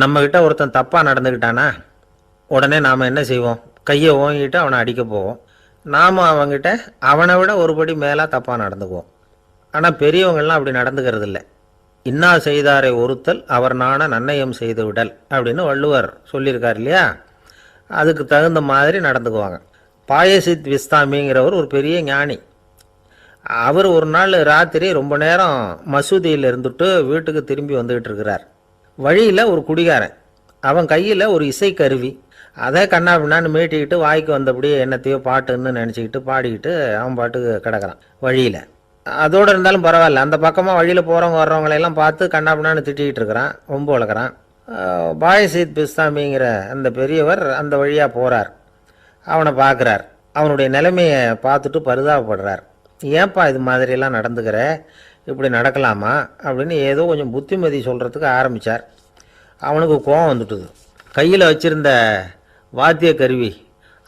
நம்மக்கிட்ட ஒருத்தன் தப்பாக நடந்துக்கிட்டானா உடனே நாம் என்ன செய்வோம்? கையை ஓங்கிட்டு அவனை அடிக்க போவோம். நாம் அவங்ககிட்ட அவனை விட ஒரு படி மேலாக தப்பாக நடந்துக்குவோம். ஆனால் பெரியவங்கள்லாம் அப்படி நடந்துக்கிறது இல்லை. இன்னா செய்தாரை ஒருத்தல் அவர் நாண நன்னயம் செய்து விடல் அப்படின்னு வள்ளுவர் சொல்லியிருக்கார் இல்லையா? அதுக்கு தகுந்த மாதிரி நடந்துக்குவாங்க. பாயசித் விஸ்தாமிங்கிறவர் ஒரு பெரிய ஞானி. அவர் ஒரு நாள் ராத்திரி ரொம்ப நேரம் மசூதியில் இருந்துட்டு வீட்டுக்கு திரும்பி வந்துக்கிட்டு இருக்கிறார். வழியில் ஒரு குடிகாரன், அவன் கையில் ஒரு இசைக்கருவி, அதை கண்ணா பின்னான்னு மீட்டிக்கிட்டு வாய்க்கு வந்தபடியே என்னத்தையோ பாட்டுன்னு நினச்சிக்கிட்டு பாடிக்கிட்டு அவன் பாட்டுக்கு கிடக்கிறான் வழியில். அதோடு இருந்தாலும் பரவாயில்ல, அந்த பக்கமாக வழியில் போகிறவங்க வர்றவங்களையெல்லாம் பார்த்து கண்ணா பின்னான்னு திட்டிகிட்டு இருக்கிறான், ரொம்ப வளர்க்குறான். பாயசீத் பிஸ்தாமிங்கிற அந்த பெரியவர் அந்த வழியாக போகிறார். அவனை பார்க்குறார். அவனுடைய நிலைமையை பார்த்துட்டு பரிதாபப்படுறார். ஏன்பா இது மாதிரியெல்லாம் நடந்துக்கிற, இப்படி நடக்கலாமா அப்படின்னு ஏதோ கொஞ்சம் புத்திமதி சொல்கிறதுக்கு ஆரம்பித்தார். அவனுக்கு கோபம் வந்துட்டுது. கையில் வச்சுருந்த வாத்திய கருவி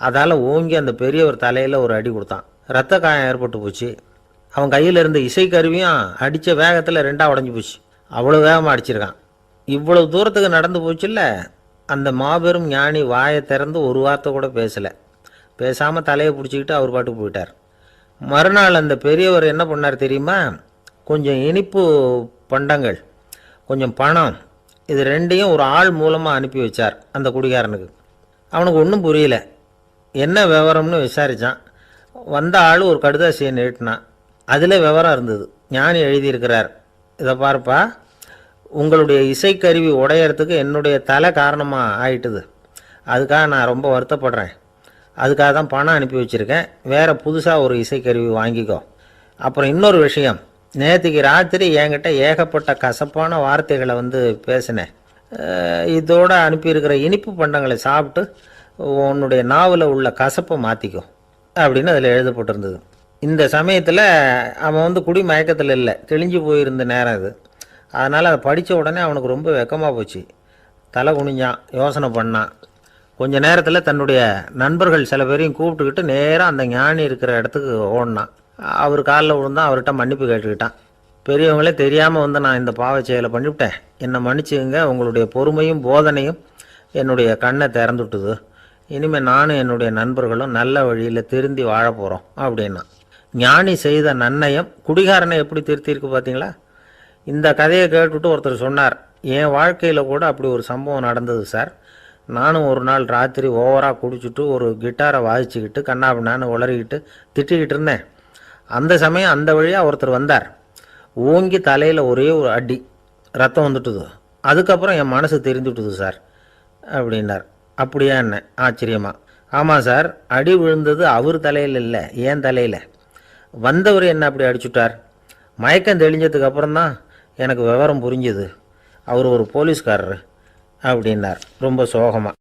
அதால் ஓங்கி அந்த பெரியவர் தலையில் ஒரு அடி கொடுத்தான். ரத்த காயம் ஏற்பட்டு போச்சு. அவன் கையில் இருந்த இசைக்கருவியும் அடித்த வேகத்தில் ரெண்டாக உடஞ்சி போச்சு. அவ்வளோ வேகமாக அடிச்சிருக்கான். இவ்வளவு தூரத்துக்கு நடந்து போச்சுல்ல, அந்த மாபெரும் ஞானி வாயை திறந்து ஒரு வார்த்தை கூட பேசலை. பேசாமல் தலையை பிடிச்சிக்கிட்டு அவர் பாட்டுக்கு போயிட்டார். மறுநாள் அந்த பெரியவர் என்ன பண்ணார் தெரியுமா? கொஞ்சம் இனிப்பு பண்டங்கள், கொஞ்சம் பணம், இது ரெண்டையும் ஒரு ஆள் மூலமாக அனுப்பி வச்சார் அந்த குடிகாரனுக்கு. அவனுக்கு ஒன்றும் புரியல. என்ன விவரம்னு விசாரித்தான். வந்த ஆள் ஒரு கடுதாசியை நீட்டினான். அதில் விவரம் இருந்தது. ஞானி எழுதியிருக்கிறார், இதை பார்ப்பா, உங்களுடைய இசைக்கருவி உடையறதுக்கு என்னுடைய தலை காரணமாக ஆயிட்டுது. அதுக்காக நான் ரொம்ப வருத்தப்படுறேன். அதுக்காக தான் பணம் அனுப்பி வச்சுருக்கேன். வேறு புதுசாக ஒரு இசைக்கருவி வாங்கிக்கோ. அப்புறம் இன்னொரு விஷயம், நேற்றுக்கு ராத்திரி என்கிட்ட ஏகப்பட்ட கசப்பான வார்த்தைகளை பேசினேன். இதோடு அனுப்பியிருக்கிற இனிப்பு பண்டங்களை சாப்பிட்டு உன்னுடைய நாவில் உள்ள கசப்பை மாற்றிக்கோ அப்படின்னு அதில் எழுதப்பட்டிருந்தது. இந்த சமயத்தில் அவன் குடி மயக்கத்தில் இல்லை, தெளிஞ்சு போயிருந்த நேரம் இது. அதனால் அதை படித்த உடனே அவனுக்கு ரொம்ப வெக்கமாக போச்சு. தலை குனிஞ்சான், யோசனை பண்ணான். கொஞ்ச நேரத்தில் தன்னுடைய நண்பர்கள் சில பேரையும் கூப்பிட்டுக்கிட்டு நேராக அந்த ஞானி இருக்கிற இடத்துக்கு ஓடினான். அவர் காலில் விழுந்தான். அவர்கிட்ட மன்னிப்பு கேட்டுக்கிட்டான். பெரியவங்களே தெரியாமல் நான் இந்த பாவ செயலை பண்ணிவிட்டேன், என்னை மன்னிச்சுங்க. உங்களுடைய பொறுமையும் போதனையும் என்னுடைய கண்ணை திறந்துட்டுது. இனிமேல் நானும் என்னுடைய நண்பர்களும் நல்ல வழியில் திருந்தி வாழ போகிறோம் அப்படின்னா. ஞானி செய்த நன்னயம் குடிகாரனை எப்படி திருத்தியிருக்கு பார்த்தீங்களா? இந்த கதையை கேட்டுவிட்டு ஒருத்தர் சொன்னார், என் வாழ்க்கையில் கூட அப்படி ஒரு சம்பவம் நடந்தது சார். நானும் ஒரு நாள் ராத்திரி ஓவராக குடிச்சிட்டு ஒரு கிட்டாரை வாசிச்சுக்கிட்டு கண்ணாபின்னான்னு உளறிக்கிட்டு திட்டிக்கிட்டு இருந்தேன். அந்த சமயம் அந்த வழியாக ஒருத்தர் வந்தார். ஓங்கி தலையில் ஒரே ஒரு அடி, ரத்தம் வந்துட்டுது. அதுக்கப்புறம் என் மனசு தெரிந்துவிட்டுது சார் அப்படின்னார். அப்படியா என்ன ஆச்சரியமா? ஆமாம் சார், அடி விழுந்தது அவர் தலையில் இல்லை, ஏன் தலையில். வந்தவர் என்ன அப்படி அடிச்சுட்டார். மயக்கம் தெளிஞ்சதுக்கு அப்புறம்தான் எனக்கு விவரம் புரிஞ்சுது. அவர் ஒரு போலீஸ்காரர் அப்படின்னார் ரொம்ப சோகமாக.